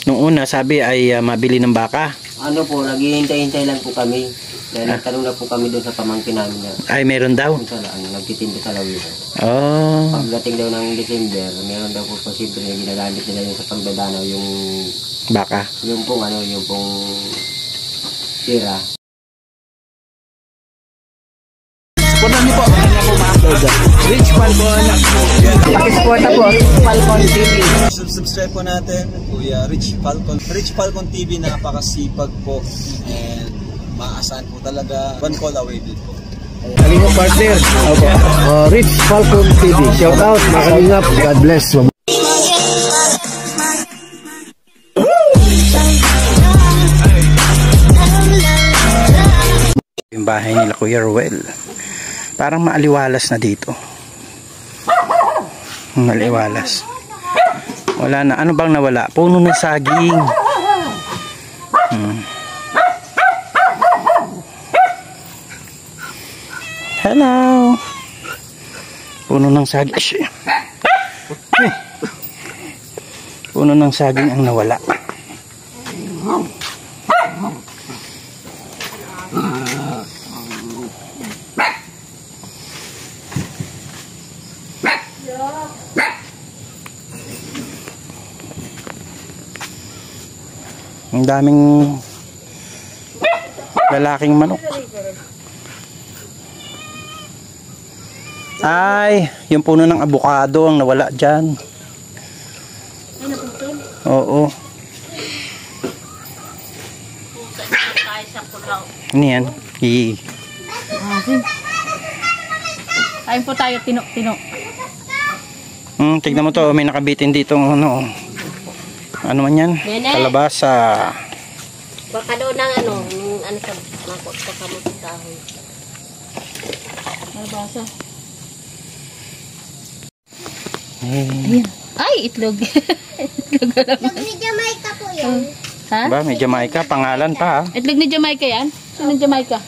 Nung una sabi ay mabili ng baka. Ano po, naghihintay-hintay lang po kami. Dahil nagtanong na po kami doon sa pamangkin namin na Ay meron daw. kung saan nagtitinda sa lawihan. Oh. Pagdating daw ng December, meron daw po posible na ginagamit nila yung sa pagdadanaw yung Baka. yung pong tira. Supportan niyo po. Ano po ma-upload? Rich Falcon. Pakisuporta po. Rich Falcon TV. Subscribe po natin. Kuya Rich Falcon. Rich Falcon TV. Napakasipag po. And maasahan po talaga. One call away din po. Kalingap partner. Rich Falcon TV. Shout out. Kalingap. God bless. Yung bahay nila Kuya Ruel. Parang maaliwalas na dito. Maaliwalas. Wala na. Ano bang nawala? Puno ng saging. Hello. Puno ng saging. Puno ng saging ang nawala. Ang daming lalaking manok. Ay, yung puno ng abukado ang nawala dyan. Oo. Ano yan? Kain po tayo, tino. Tignan mo to, may nakabitin dito ano. Ano man yan? Kalabasa. Baka doon ng ano sa mangkot sa kamot kahoy. Kalabasa. Ayan. Ay, itlog. Itlog ni Jamaica po yan. Ha? Ba, may Jamaica, pangalan pa ha. Itlog ni Jamaica yan? Sino Jamaica?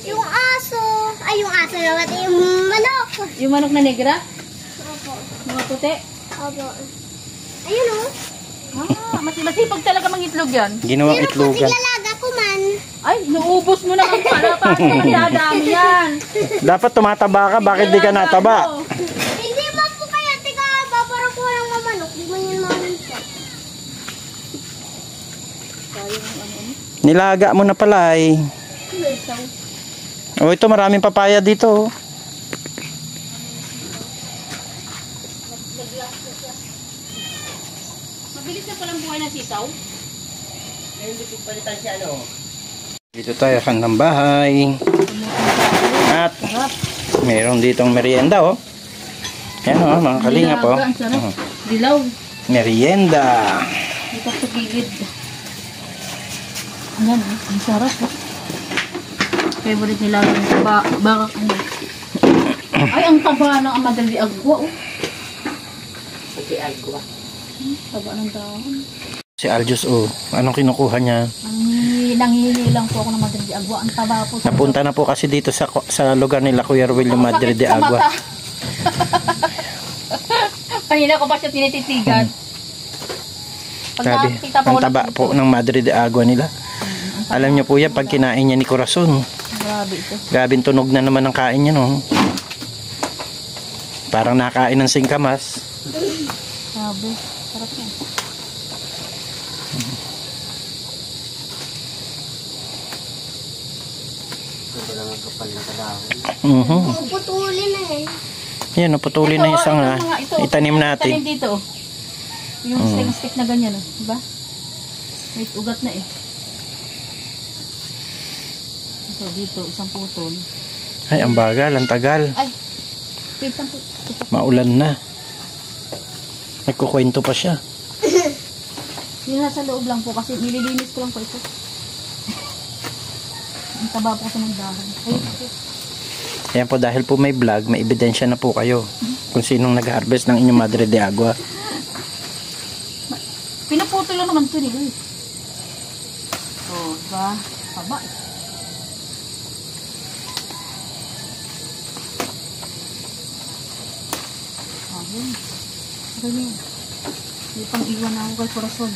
Yung aso. Ay, yung aso naman. Yung manok. Yung manok na negra? Opo. Mga puti? Opo. Ayun o. Masipag talaga mangitlog yan. Ginawang Pero itlogan. pag nilalaga ko man. Ay, naubos mo naman para pa. Dadami yan. Dapat tumataba ka, bakit di ka nataba? Hindi ba po kaya? Tika, babarang ko lang ng manok. Di ba yun mamita? Nilaga mo na pala eh. Oh, ito maraming papaya dito. Mabilis na palang buhay ng sitaw. Dito tayo sa ng bahay. At meron ditong merienda oh. Yan oh, mga kalingap oh. Dilaw. Merienda. Dito sa gilid. Ayan, ang sarap oh. Favorite nila yung bakak ano. Ay, ang taba ng Madre de Agua oh. Taba ng dahon. Si Aljos oh, anong kinukuha niya? Nanghihingi lang po ako ng Madre de Agua. Ang taba po. Napunta na po kasi dito sa lugar nila Kuya Ruel yung Madre de Agua. Kanina ko pa siya tinititigan. Sabi, ang taba po ng Madre de Agua nila. Alam niyo po yan, pag kinain niya ni Corazon. Grabe ito. Grabing tunog na naman ang kain niya no. Parang nakain ng singkamas. Grabe. Sarap yan. Putulin na eh. Yan, putulin na isang itanim natin. Itanim dito. Yung stick na ganyan, diba? May ugat na eh. Ito dito, isang putol. Ay, ang bagal, ang tagal. Ay, wait lang po. Maulan na. Nagkukwento pa siya. Yung nasa loob lang po kasi nililinis ko lang po ito. Ang taba po sa ng dahon. Ayan po, dahil po may vlog, may ebidensya na po kayo kung sinong nag-harvest ng inyong Madre de Agua. Pinaputol lang naman ito nila eh. Oh, diba? Taba eh. Ayun. Ganyan. May pang iwan na ako kay Corazon.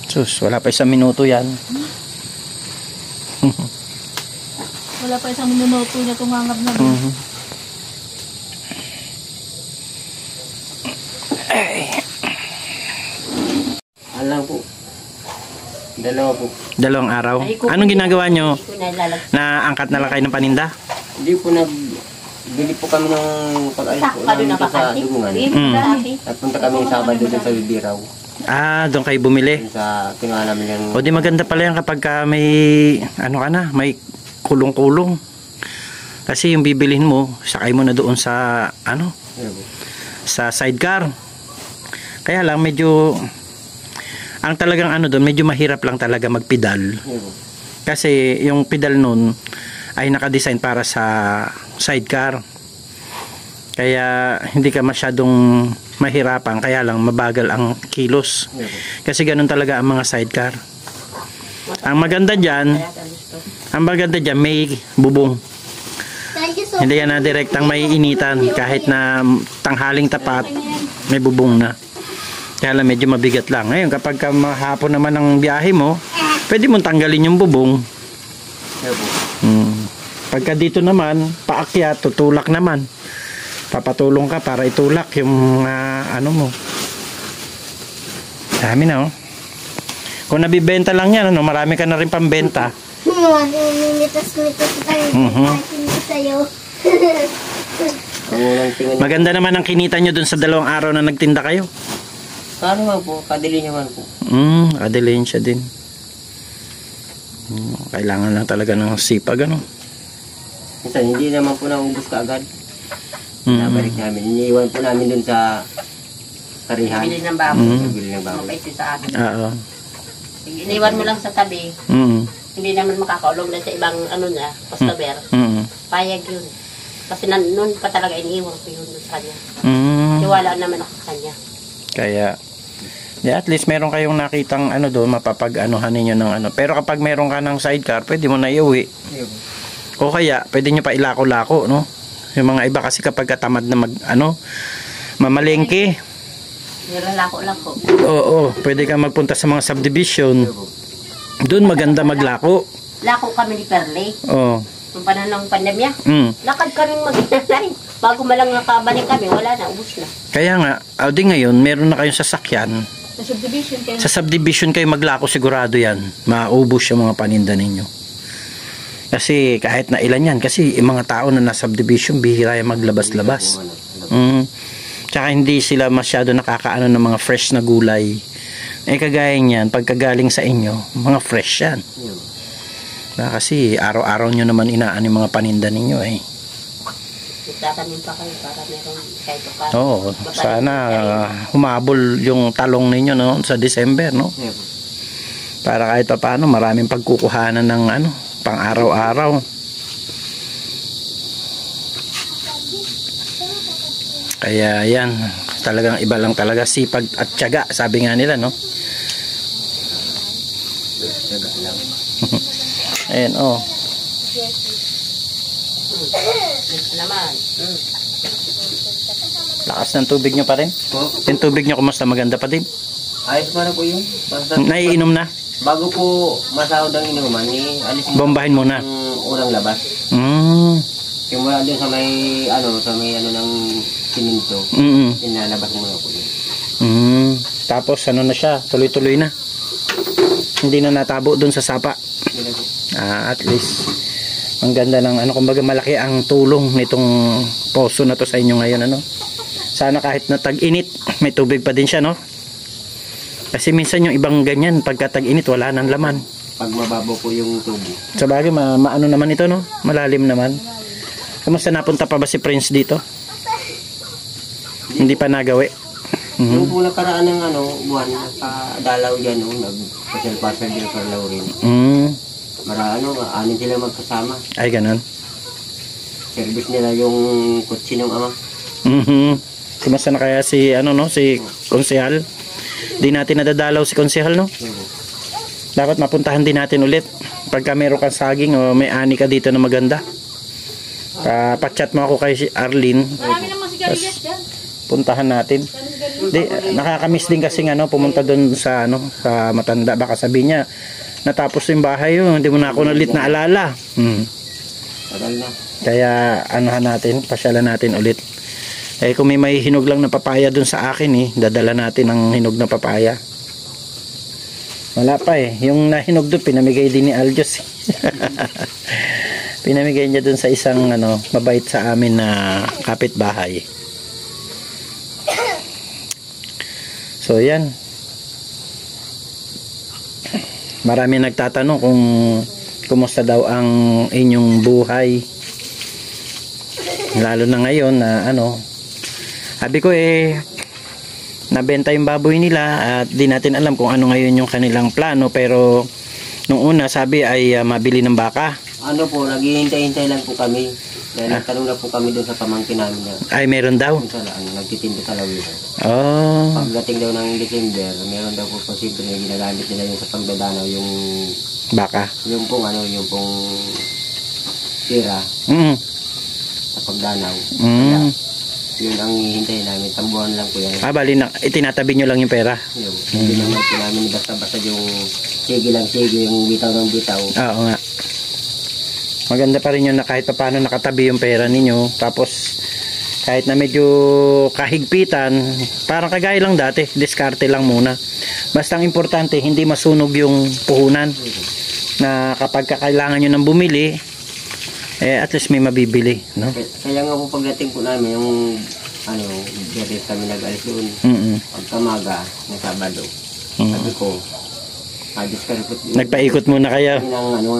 Sus, wala pa 1 minuto yan. Wala pa 1 minuto niya tumangab na. Alam po. 2 po. 2 araw. Anong ginagawa nyo? Ito na lalagyan. Naangkat na lang kayo ng paninda? Hindi po bili po kami ng pag-alis po namin dito sa Dugungan. At punta kami ng Sabado dito sa Bibiraw. Ah, doon kayo bumili. Sa kinuha namin yung... O di maganda pala yan kapag ka may, ano ka na, may kulong-kulong. Kasi yung bibilhin mo, sakay mo na doon sa, ano, sa sidecar. Kaya lang medyo, ang talagang ano doon, medyo mahirap lang talaga magpedal. Kasi yung pedal nun ay nakadesign para sa sidecar. Kaya hindi ka masyadong mahirapan, kaya lang mabagal ang kilos. Kasi ganun talaga ang mga sidecar. Ang maganda dyan may bubong. Thank you so Hindi yan na direktang may initan. Kahit na tanghaling tapat, may bubong na. Kaya lang medyo mabigat lang. Ngayon kapag mahapon naman ang biyahe mo, pwede mong tanggalin yung bubong. Pagka dito naman, paakyat, tutulak naman. Papatulong ka para itulak yung ano mo. Dami na, oh. Kung nabibenta lang yan, ano, marami ka na rin pambenta. Minitas-mitas tayo. Hindi sa'yo. Maganda naman ang kinita nyo dun sa 2 araw na nagtinda kayo. Ano naman po, kadili naman po. Kadiliin siya din. Kailangan lang talaga ng sipag, ano. Minsan, hindi naman po naubos ka agad. Nabalik namin. Iniiwan po namin dun sa karihan. Bili ng baboy. Bili ng baboy. Mabait sa akin. Oo. Iniwan mo lang sa tabi. Hindi naman makakaulong na sa ibang ano na, customer. Payag yun. Kasi noon pa talaga iniiwan ko yun sa kanya. Tiwala naman ako sa kanya. Kaya, at least meron kayong nakitang ano doon, mapapag-anuhan ninyo ng ano. Pero kapag meron ka ng sidecar, pwede mo na iuwi. O kaya, pwede nyo pa ilako-lako, no? Yung mga iba kasi kapag katamad na mamalengke. Nilalako lang po. Oo, pwede ka magpunta sa mga subdivision. Doon maganda maglako. Lako kami ni Perley. Oo. Nung panahon ng pandemya. Lakad kaming mag-inanay. Bago malang nakabalik kami, wala na, ubus na. Kaya nga, di ngayon, meron na kayong sasakyan. Sa subdivision kayo. Sa subdivision kayo maglako, sigurado yan. Maubos yung mga paninda ninyo. Kasi kahit na ilan yan, kasi yung mga tao na nasa subdivision, bihira yung maglabas-labas. Tsaka hindi sila masyado nakakaano ng mga fresh na gulay. Kagaya niyan, pagkagaling sa inyo, mga fresh yan. Kasi araw-araw nyo naman inaan yung mga paninda ninyo eh. Tatanim pa kayo para meron kahit pa. Oo, sana humabol yung talong ninyo, no, sa December, no? Para kahit pa paano, maraming pagkukuhanan ng ano, pang araw-araw. Kaya yan, talagang iba lang talaga, sipag at tiyaga, sabi nga nila, no? Ayan, oh. Naman. Lakas ng tubig nyo pa rin? Yung tubig nyo, kumusta? Maganda pa din? Ayos pa na po yun. Naiinom na? Bago po masahod ang inuman, alis mo Bombahin muna. ang unang labas. Simula doon sa may ano ng siminto. Inalabas mo na po yun. Tapos ano na siya, tuloy-tuloy na. Hindi na natabo doon sa sapa. At least ang ganda ng ano, kumbaga malaki ang tulong nitong poso na to sa inyo ngayon, ano. Sana kahit na tag-init, may tubig pa din siya, no? Kasi minsan yung ibang ganyan, pagka tag-init wala nang laman. Pag mababaw po yung tubo. Sa bagay, maano naman ito, no? Malalim naman. Kamusta, napunta pa ba si Prince dito? Hindi pa nagawi. Yung po nakaraan ng buwan, nakadalaw dyan, nag-pasal-pasal dyan sa Laurin. Anin sila magkasama. Ay, ganun. Service nila yung kutsi ng ama. Kumusta na kaya si, si Konsehal? Di natin nadadalaw si Konsehal, no? Dapat mapuntahan din natin ulit. Pagka meron kang saging o may ani ka dito na maganda. Pa-chat mo ako kay si Arlene. Marami naman sigarilyas dyan. puntahan natin. Di, nakakamiss din kasi pumunta doon sa sa Matanda. Baka sabi niya, natapos yung bahay yun, hindi mo na ako ulit naalala. Tagal na. Kaya pasyalan natin ulit. Eh kung may hinog lang na papaya doon sa akin dadala natin ang hinog na papaya. Wala pa yung nahinog doon, pinamigay din ni Aljos. Pinamigay niya doon sa isang mabait sa amin na kapitbahay. So yan. Marami nagtatanong kung kumusta daw ang inyong buhay. Lalo na ngayon na sabi ko nabenta yung baboy nila at di natin alam kung ano ngayon yung kanilang plano, pero nung una sabi ay mabili ng baka. Naghihintay-hintay lang po kami. Dahil nagtanong na po kami doon sa pamangkin namin na ay meron daw. Nagtitinda sa Lawin. Oh. Pagdating daw ng December, meron daw po posible na ginagamit nila yung sa pagdadanaw yung baka. Yung pong tira sa pagdanaw. Kaya, yun ang hihintayin namin. Tambuhan lang po yan. Bali itinatabi nyo lang yung pera. Hindi naman po namin basta-basta yung sige lang sige, yung bitaw ng bitaw. Oo nga. Maganda pa rin yun na kahit paano nakatabi yung pera ninyo. Tapos kahit na medyo kahigpitan, parang kagaya lang dati, diskarte lang muna. Basta ang importante, hindi masunog yung puhunan. Na kapag kailangan nyo ng bumili, at least may mabibili, no? Kaya nga po pagdating po namin, yung diyarit kami nag-alis doon. Pagkamaga, ng Sabado. Sabi ko, nagpaikot muna kayo.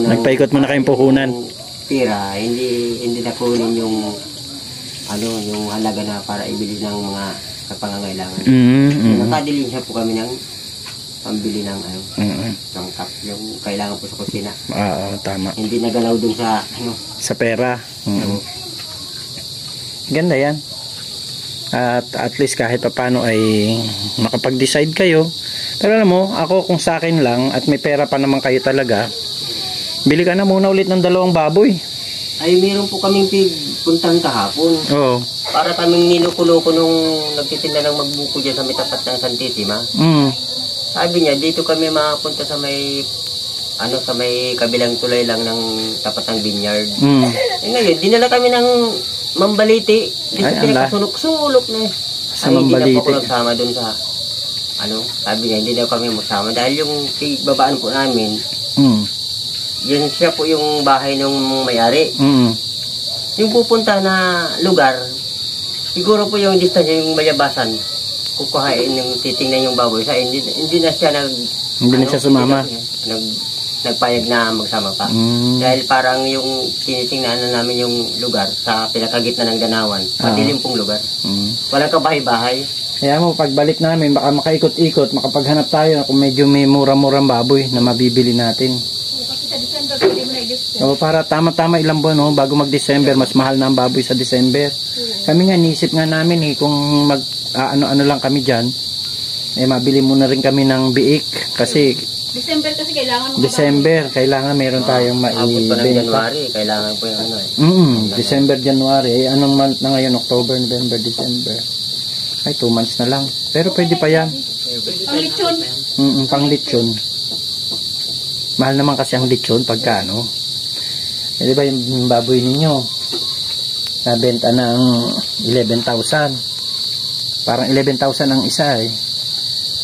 Nagpaikot muna kayong puhunan. Tira, hindi na kunin yung halaga na para ibili ng mga kapangangailangan. Nakadilinsya po kami ng pambili ng ng cup, yung kailangan po sa kusina. Oo, tama. Hindi nagalaw dun sa sa pera. Ganda yan. At least kahit paano ay makapag-decide kayo. Pero alam mo, ako kung sa akin lang at may pera pa naman kayo talaga, bili ka na muna ulit ng 2 baboy. Ay, meron po kaming puntang kahapon. Oo. Para kaming niluko-luko nung nagtitinda ng magbuko dyan sa may tapat ng Santissima. Sabi niya, dito kami makapunta sa may sa may kabilang tulay lang ng tapat ng vineyard. Ngayon, dinala kami ng Mambaliti. Dito pinakasulok-sulok na. Sa Mambaliti. Hindi na po ako nagsama dun sa sabi niya, hindi daw kami magsama dahil yung babaan po namin, yun siya po yung bahay ng may-ari. Yung pupunta na lugar, siguro po yung distansya, yung mayabasan, kukuhain yung titingnan yung baboy sa hindi na siya hindi na siya sumama. Nagpayag na magsama pa. Dahil parang yung tinitingnan na namin yung lugar sa pinakagitna ng Danawan, madilim pong lugar. Walang kabahay-bahay. Kaya mo, pagbalik namin, baka makaikot-ikot, makapaghanap tayo kung medyo may mura-murang baboy na mabibili natin. Kasi sa December, pwede mo na i-discount. O, para tama-tama ilang buwan, bago mag-December, mas mahal na ang baboy sa December. Kami nga, nisip nga namin kung ano lang kami dyan, mabili muna rin kami ng biik. Kasi, December kasi kailangan meron tayong maibenta. Abot pa ng January, kailangan po yung December, January. Anong month na ngayon? October, November, December. Ay, 2 months na lang. Pero pwede pa yan. Pang lechon. Pang lechon. Mahal naman kasi ang lechon pagka di ba yung baboy ninyo nabenta ng 11,000. Parang 11,000 ang isa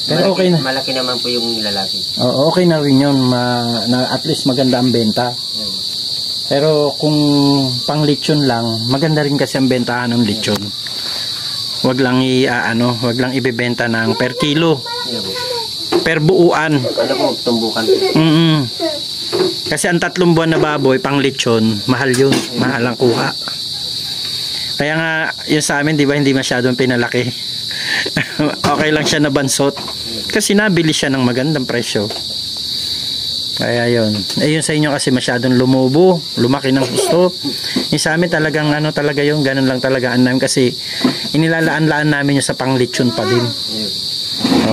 Pero malaki, okay na. Malaki naman po yung lalaki. Oo, okay na rin yun. Na at least maganda ang benta. Pero kung pang lechon lang, maganda rin kasi ang bentahan ng lechon. Wag lang wag lang ibebenta ng per kilo. Per buuan. Ano po, tumbukan. Kasi ang 3 buwan na baboy pang lechon, mahal 'yun. Mahal ang kuha. Kaya nga, yun sa amin, di ba, hindi masyadong pinalaki. Okay lang siya na bansot. Kasi nabili siya ng magandang presyo. Kaya yun. Yun sa inyo kasi masyadong lumubo, lumaki ng gusto. Yung sa amin talagang talaga yun, ganun lang talaga namin kasi inilalaan-laan namin yung sa panglitsyon pa din.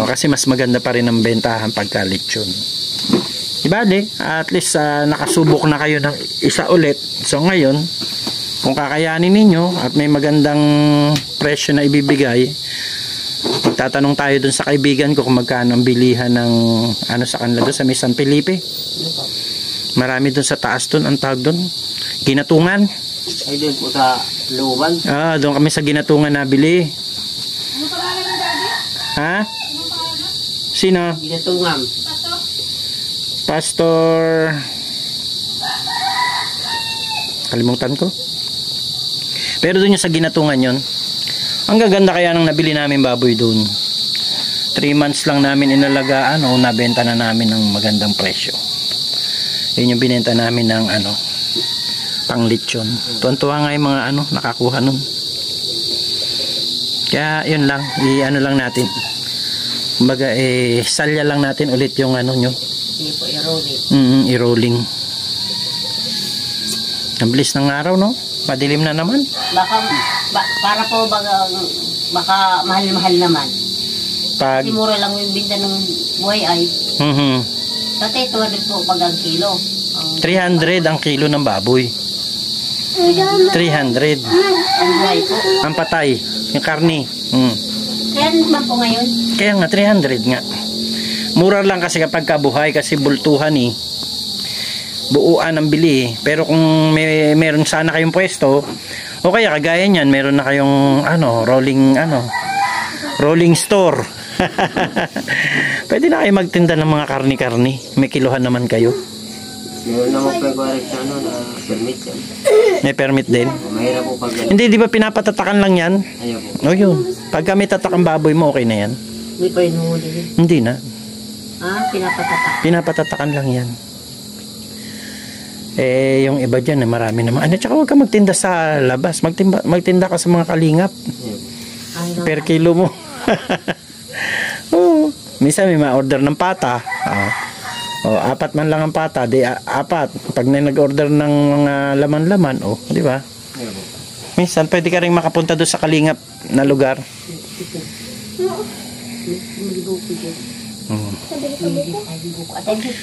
Kasi mas maganda pa rin ang bentahan pagka litsyon. Diba at least nakasubok na kayo ng isa ulit. So ngayon, Kung kakayanin ninyo at may magandang presyo na ibibigay, magtatanong tayo dun sa kaibigan ko kung magkano ang bilihan ng ano sa kanila doon sa may San Felipe. Marami dun sa taas dun, ang tawag dun, Ginatungan. Ay, doon po sa looban. Doon kami sa Ginatungan nabili. Ha? Sino? Ginatungan. Pastor. Kalimutan ko. Pero doon yung sa Ginatungan yon. Ang gaganda kaya nang nabili namin baboy doon. 3 months lang namin inalagaan o nabenta na namin ng magandang presyo. Yun yung binenta namin ng ano, pang lechon. Tuwan-tuwa nga yung mga ano, nakakuha nun. Kaya yun lang, i-ano lang natin. Kumbaga salya lang natin ulit yung ano nyo. Hindi po, i-rolling. I-rolling. Ang bilis ng araw, no? Madilim na naman. Para po baka mahal-mahal naman. Pag Kasi mura lang yung binta ng buhay ay. Dati 200 po pag ang kilo. 300 ang kilo ng baboy. 300. Ang buhay po. Ang patay, yung karni. Kaya naman po ngayon. Kaya nga 300 nga. Mura lang kasi kapag kabuhay kasi bultuhan buuan ang bili. Pero kung meron sana kayong pwesto o kaya kagaya niyan, meron na kayong rolling store. Pwede na kayo magtinda ng mga karni-karni. May kiluhan naman kayo. Meron naman pag-warik sa na permit yan. May permit din. Mahirap po pag Hindi, di ba pinapatatakan lang yan? ayaw po. O yun. Pag kami tatakang baboy mo, okay na yan. Hindi pa inuhuli. Hindi na. Pinapatatak. Pinapatatakan lang yan. Yung iba dyan, marami naman. Tsaka huwag ka magtinda sa labas. Magtinda ka sa mga kalingap. Per kilo mo. Oo. Minsan may ma-order ng pata. Apat man lang ang pata. Di apat. Pag nag-order ng mga laman-laman, di ba? Minsan pwede ka rin makapunta doon sa kalingap na lugar. Thank you.